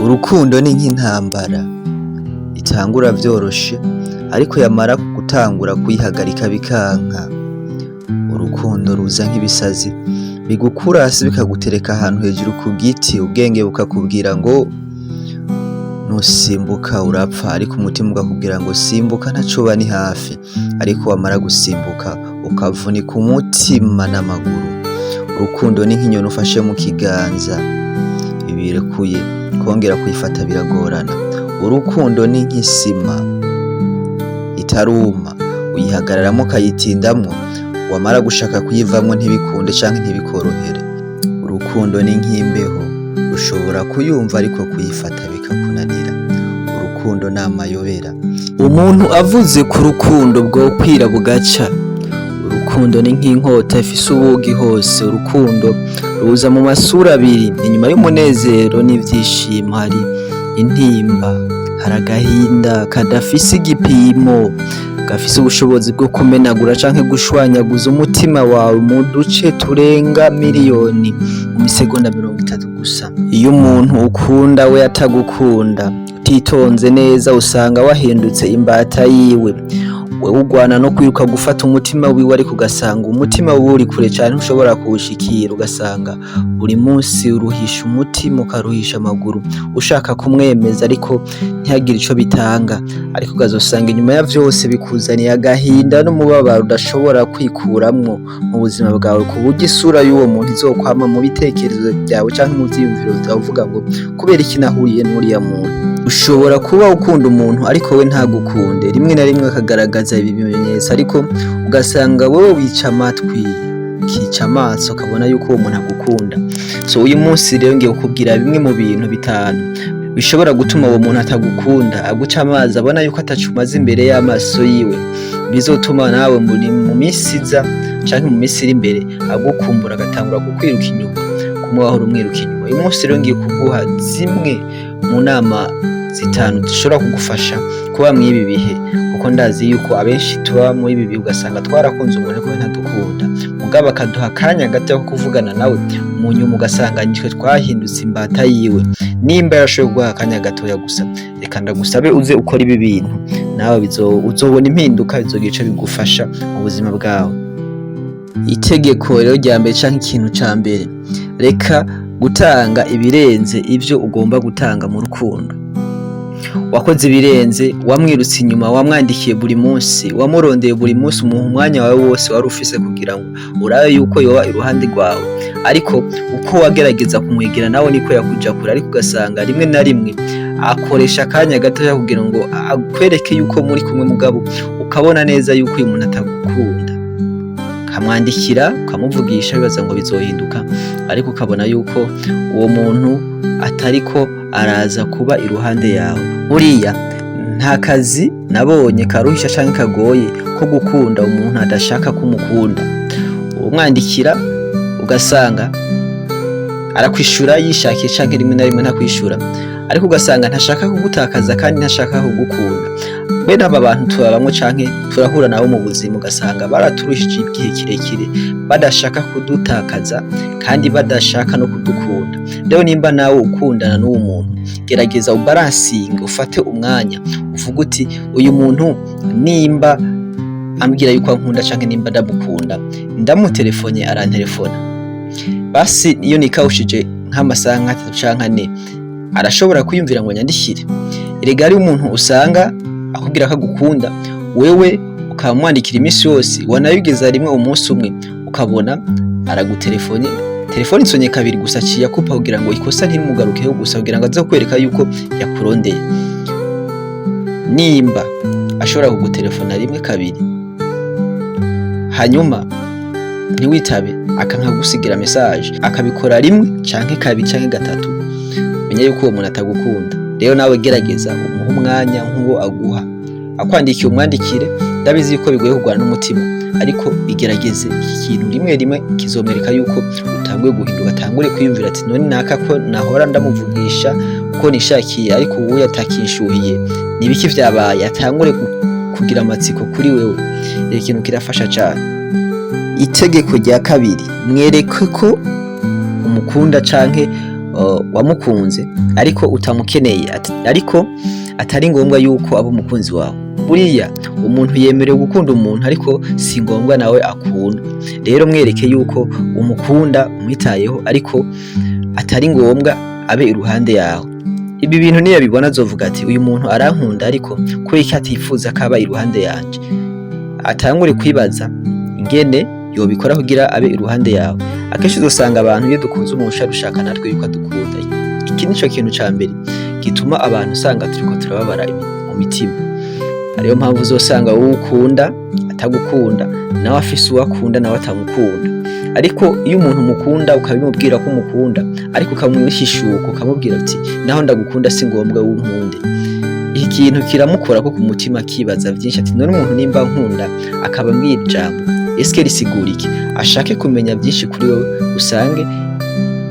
Urukundo ni nk'intambara itangura vyoroshe ariko yamara gutangura kuyihagarika bikanka. Urukundo ruza nk'ibisazi bigukura hasi bikagutereka ahantu hejuru ku giti, ubwenge bukakubwira ngo nusimbuka urapfa, ariko umutima ukakubwira ngo simbuka ntacoba ni hafi, ariko wamara gusimbuka ukavunika umutima n'amaguru. Urukundo ni nk'inyoni ufashe mu kiganza ibirekuye kongera kuyifata biragorana. Urukundo ni nk'isima itaruma uyihagararamo ukayitindamwo, wamara gushaka kuyivamwo ntibikunde canke ntibikorohere. Urukundo ni nk'imbeho ushobora kuyumva ariko kuyifata bikakunanira. Urukundo ni amayobera, umuntu avuze ku rukundo bwokwira bugaca. Urukundo ni nk'inkota ifise ubugi hose. Urukundo ruza mu masura abiri, inyuma y'umunezero n'ivyishimo hari intimba, hari agahinda kadafise igipimo, gafise ubushobozi bwo kumenagura canke gushwanyaguza umutima wawe mu duce turenga miliyoni mu misegonda 30 gusa. Iyo umuntu ukunda we atagukunda, utitonze neza usanga wahindutse imbata yiwe. Wewe ugwana no kwiruka gufata umutima wiwe, ariko ugasanga umutima wiwe uri kure cane ntushobora kuwushikira. Ugasanga buri munsi uruhisha umutima ukaruhisha amaguru ushaka kumwemeza, ariko ntihagire ico bitanga. Ariko ukazosanga inyuma ya vyose bikuzaniye agahinda n'umubabaro udashobora kwikuramwo mu buzima bwawe, ku buryo isura y'uwo muntu izokwama mu bitekerezo vyawe canke mu vyiyumviro vyawe uvuga ngo kubera iki nahuriye n'uriya muntu. Ushobora kuba ukunda umuntu ariko we ntagukunde, rimwe na rimwe akagaragaza ibi bimenyetso, ariko ugasanga wowe wica amatwi ukica amaso ukabona yuko uwo muntu agukunda. So uyu munsi rero ngiye kukubwira bimwe mu bintu bitanu bishobora gutuma uwo muntu atagukunda, aguca amazi abona yuko atacumaze imbere y'amaso yiwe, bizotuma nawe mu minsi iza canke mu minsi iri imbere agukumbura agatangura kukwiruka inyuma, kumubahora umwiruka inyuma. Uyu munsi rero ngiye kuguha zimwe mu nama zitanu zishobora kugufasha kuba mw'ibi bihe, kuko ndazi yuko abenshi tuba muri ibi bihe ugasanga twarakunze umuntu ariko ntadukunda, mugabo akaduha akanya gato ko kuvugana nawe, mu nyuma ugasanga nitwe twahindutse imbata yiwe. Nimba yarashoboye kuguha akanya gatoya gusa, reka ndagusabe uze ukora ibi bintu, nawe uzobona impinduka, bizogira ico bigufasha mu buzima bwawe. Itegeko rero rya mbere canke ikintu ca mbere, reka gutanga ibirenze ivyo ugomba gutanga mu rukundo. Wakoze ibirenze, wamwirutse inyuma, wamwandikiye buri munsi, wamurondeye buri munsi, umuha umwanya wawe wose wari ufise kugira ngo urabe yuko yoba iruhande rwawe, ariko uko wagerageza kumwegera nawe niko yakuja kure. Ariko ugasanga rimwe na rimwe akoresha akanya gatoya kugira ngo akwereke yuko muri kumwe, mugabo ukabona neza yuko uyu muntu atagukunda. Kamwandikira ukamuvugisha bibaza ngo bizohinduka, ariko ukabona yuko uwo muntu atariko araza kuba iruhande yawe. Buriya nta kazi nabonye karuhisha canke kagoye ko gukunda umuntu adashaka kumukunda. Umwandikira ugasanga arakwishura yishakiye canke rimwe na rimwe ntakwishura, ariko ugasanga ntashaka kugutakaza kandi ntashaka kugukunda. Bene aba bantu turabamwe canke turahura nabo mu buzima, ugasanga baraturushije igihe kirekire badashaka kudutakaza kandi badashaka no kudukunda. Rero nimba nawe ukundana n'uwo muntu, gerageza ubalansinge, ufate umwanya uvuga uti uyu muntu nimba ambwira yuko ankunda canke nimba ndamukunda, ndamutelefone arantelefona, basi iyo nikawushije nk'amasaha 3 canke 4 arashobora kwiyumvira ngo nyandikire. Erega ari umuntu usanga akubwira ko agukunda, wewe ukamwandikira iminsi yose, wanayugeza rimwe umunsi umwe ukabona aragutelefone, telefone isonye kabiri gusa aciye akupa kugira ngo ikosa ntirimugarukeho gusa, kugira ngo aze kwereka yuko yakurondeye. Nimba ashobora kugutelefona rimwe kabiri hanyuma ntiwitabe, akanka gusigira message, akabikora rimwe canke kabiri canke gatatu, menya yuko uwo muntu atagukunda. Rero nawe gerageza umuhe umwanya nk'uwo aguha. Akwandikiye umwandikire, ndabizi yuko bigoye kugwana n'umutima, ariko bigerageze. Iki kintu rimwe rimwe kizomwereka yuko utanguye guhinduka, atangure kwiyumvira ati none naka ko nahora ndamuvugisha uko nishakiye, ariko ubu yatakinshuhiye, nibiki vyabaye? Atangure kugira amatsiko kuri wewe. Ikintu kirafasha cane. Itegeko rya kabiri, mwereke ko umukunda canke wamukunze ariko utamukeneye, ariko atari ngombwa yuko aba umukunzi wawe. Buriya umuntu yemerewe gukunda umuntu ariko si ngombwa nawe akunda. Rero mwereke yuko umukunda, umwitayeho, ariko atari ngombwa abe iruhande yawe. Ibi bintu niyo bibona azovuga ati uyu muntu arankunda ariko kubera ko atifuza ko aba iruhande yanje. Atangure kwibaza ingene yobikora kugira abe iruhande yawe. Akenshi uzosanga abantu iyo dukunze umuntu dushaka natwe yuko adukunda. Iki nico kintu ca mbere gituma abantu usanga turiko turababara mu mitima. Ariyo mpamvu uzosanga wowe ukunda atagukunda, nawe afise uwo akunda nawe atamukunda. Ariko iyo umuntu mukunda ukabimubwira ko umukunda ariko ukamwishishuka ukamubwira ati naho ndagukunda si ngombwa wunkunde, iki kintu kiramukora ko ku mutima kibaza byinshi ati none umuntu nimba nkunda akaba mbwira ijambo eske risigura iki? Ashake kumenya byinshi kuri wowe, usange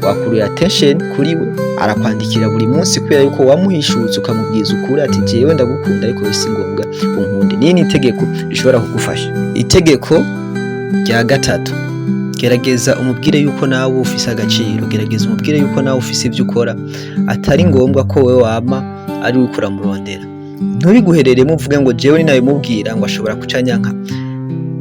wakuruye attention kuri we, arakwandikira buri munsi kubera yuko wamuhishutse ukamubwiza ukuri ati jewe ndagukunda ariko si ngombwa unkunde. Ni itegeko rishobora kugufasha. Itegeko rya gatatu, gerageza umubwire yuko nawe ufise agaciro. Gerageza umubwire yuko nawe ufise ibyo ukora, atari ngombwa ko wewe wama ari we kuramurondera. Ntubiguhereremo uvuge ngo jewe ni nawe mubwira ngo ashobora kucanyanka.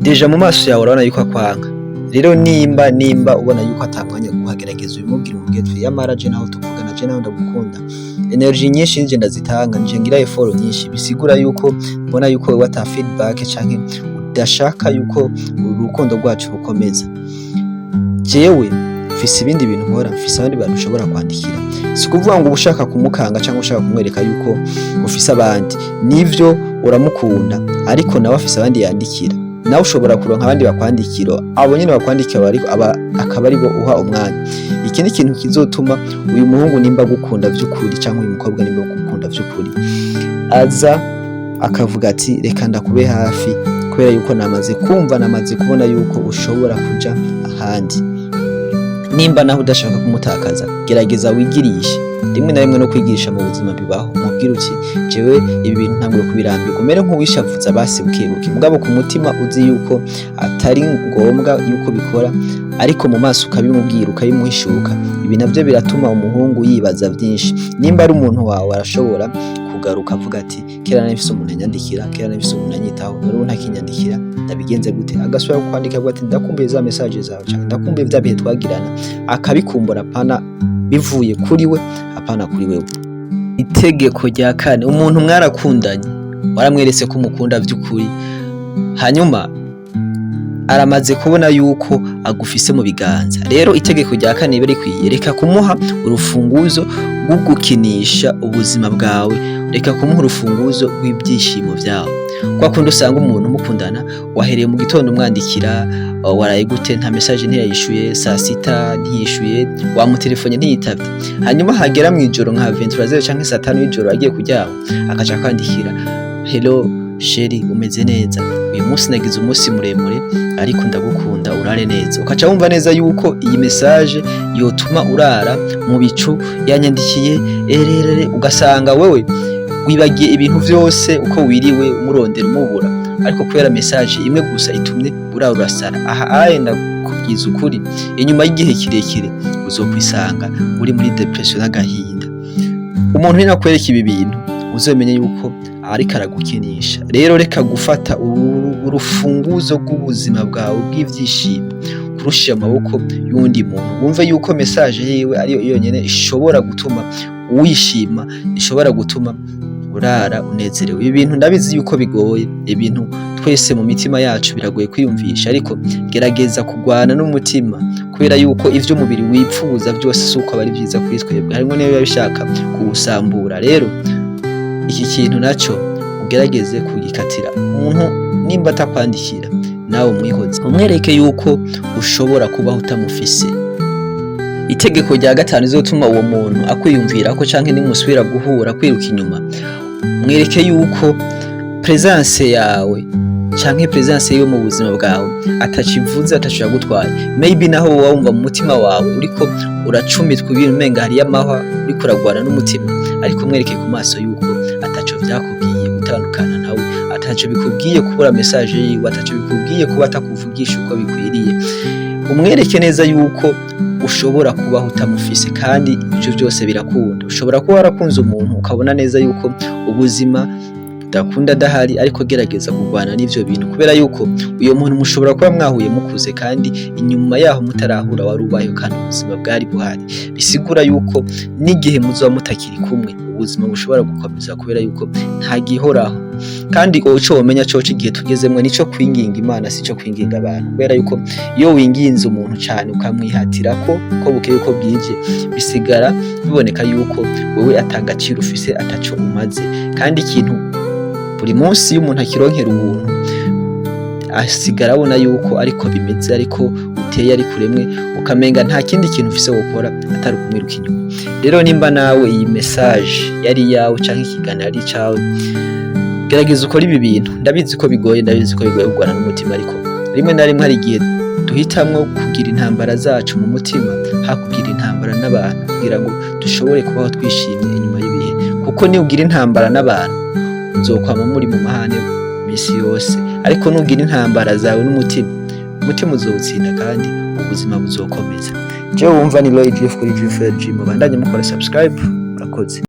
Deja mu maso yawe urabona yuko akwanga. Rero nimba ubona yuko atamwanya guhagerageza ubimubwira umubwire yamara je naho tuvugana, je naho ndagukunda, energy nyinshi nje ndazitanga, nje ngira effort nyinshi, bisigura yuko mbona yuko wewe ata feedback canke udashaka yuko urukundo rwacu rukomeza. Jewe mfise ibindi bintu nkora, mfise abandi bantu ushobora kwandikira. Si kuvuga ngo ushaka kumukanga cyangwa ushaka kumwereka yuko ufise abandi. Nivyo uramukunda ariko nawe afise abandi yandikira. Nawe ushobora kuronka abandi bakwandikira, abo nyine bakwandikira akaba ari bo uha umwanya. Iki ni ikintu kizotuma uyu muhungu nimba gukunda vy'ukuri cyangwa uyu mukobwa nimba gukunda vy'ukuri aza akavuga ati reka ndakube hafi, kubera yuko namaze kubona yuko ushobora kuja ahandi. Nimba naho udashaka kumutakaza, gerageza wigirishe. Rimwe na rimwe no kwigirisha mu buzima bibaho. Mubwira uti jewe ibi bintu ntabwo kubirambirwa, umere nk'uwishavuza basi bukebuke, mugabo ku mutima uzi yuko atari ngombwa yuko bikora, ariko mu maso ukabimubwira ukabimuhishuka. Ibi navyo biratuma umuhungu yibaza byinshi. Nimba ari umuntu wawe arashobora kugaruka avuga ati kera nafise umuntu anyandikira, kera nafise umuntu anyitaho, none ntakinyandikira, ndabigenze gute? Agasubira kwandika avuga ati ndakumbuye za message zawe cyangwa ndakumbuye bya bihe twagirana, akabikumbura pana bivuye kuri we apana kuri wewe. Itegeko rya kane, umuntu mwarakundanye waramweretse ko umukunda vy'ukuri, hanyuma aramaze kubona yuko agufise mu biganza. Rero itegeko rya kane bari kwiyereka kumuha urufunguzo rwo gukinisha ubuzima bwawe, reka kumuha urufunguzo rw'ibyishimo byawe. Kwa kundi usanga umuntu mukundana wahereye mu gitondo umwandikira waraye gute, nta message ntiyayishuye, saa sita ntiyishuye, wamutelefone ntiyitavye, hanyuma hagera mu ijoro nka 23h canke saa 5 y'ijoro agiye kuryama akaca kwandikira hello sheri umeze neza, uyu munsi nagize umunsi muremure ariko ndagukunda urare neza. Ukaca wumva neza yuko iyi message yotuma urara mu bicu, yanyandikiye ererere, ugasanga wewe wibagiye ibintu vyose uko wiriwe umurondera umubura, ariko kubera message imwe gusa itumye urasara. Aha ayenda kubwiza ukuri, inyuma y'igihe kirekire uzokwisanga uri muri depression n'agahinda. Umuntu ninakwereka ibi bintu uzomenye yuko ariko aragukinisha. Rero reka gufata urufunguzo rw'ubuzima bwawe bw'ivyishimo kurushira amaboko y'undi muntu. Wumve yuko message yiwe ariyo yonyene ishobora gutuma wishima, ishobora gutuma urara unezerewe. Ibi bintu ndabizi yuko bigoye, ibintu twese mu mitima yacu biragoye kwiyumvisha, ariko gerageza kugwana n'umutima, kubera yuko ivyo umubiri wipfuza byose suko abari byiza kuri twebwe, harimo niyo yabishaka kuwusambura. Rero iki kintu naco ugerageze kugikatira. Umuntu nimba atakwandikira nawe umwihoze, umwereke yuko ushobora kubaho utamufise. Itegeko rya gatanu izotuma uwo muntu akwiyumvira ko canke nimusubira guhura kwiruka inyuma, mwereke yuko presence yawe canke presence yo mu buzima bwawe atacivuze, atashobora gutwaye. Maybe naho wumva mu mutima wawe uriko uracumitwa ibintu umenga hari amahwa, uriko uragwana n'umutima, ariko mwereke ku maso yuko ataco vyakubwiye gutandukana nawe, ataco bikubwiye kubura message yiwe, ataco bikubwiye kuba atakuvugisha uko bikwiriye. Umwereke neza yuko ushobora kubaho utamufise, kandi ivyo byose birakunda. Ushobora kuba warakunze umuntu ukabona neza yuko ubuzima budakunda adahari, ariko gerageza kurwana n'ivyo bintu, kubera yuko uyo muntu mushobora kuba mwahuye mukuze, kandi inyuma yaho mutarahura wari ubayeho kandi ubuzima bwari buhari. Bisigura yuko n'igihe muzoba mutakiri kumwe, ubuzima bushobora gukomeza, kubera yuko nta gihoraho. Kandi ico womenya coco igihe tugezemwo nico kwinginga Imana, sico kwinginga abantu, kubera yuko iyo winginze umuntu cane ukamwihatirako ko bukeye uko bwije, bisigara biboneka yuko wewe atagaciro ufise, ataco umaze. Kandi ikintu buri munsi iyo umuntu akironkera ubuntu asigara abona yuko ariko bimeze, ariko uteye, ariko uremwe, ukamenga nta kindi kintu ufise gukora atari kumwiruka inyuma. Rero nimba nawe iyi message yari yawe canke ikiganiro ari cawe, gerageza ukora ibi bintu. Ndabizi ko bigoye kurwana n'umutima, ariko rimwe na rimwe hari igihe duhitamwo kugira intambara zacu mu mutima, hakugira intambara n'abantu, kugira ngo dushobore kubaho twishimye inyuma y'ibihe. Kuko ni ugira intambara n'abantu uzokwama muri mu mahane misi yose, ariko nugira intambara zawe n'umutima, umutima uzowutsinda kandi ubuzima buzokomeza. Jewe wumva ni Lloyd Jeff kuri Jeff Gym, bandanye mukora subscribe. Murakoze.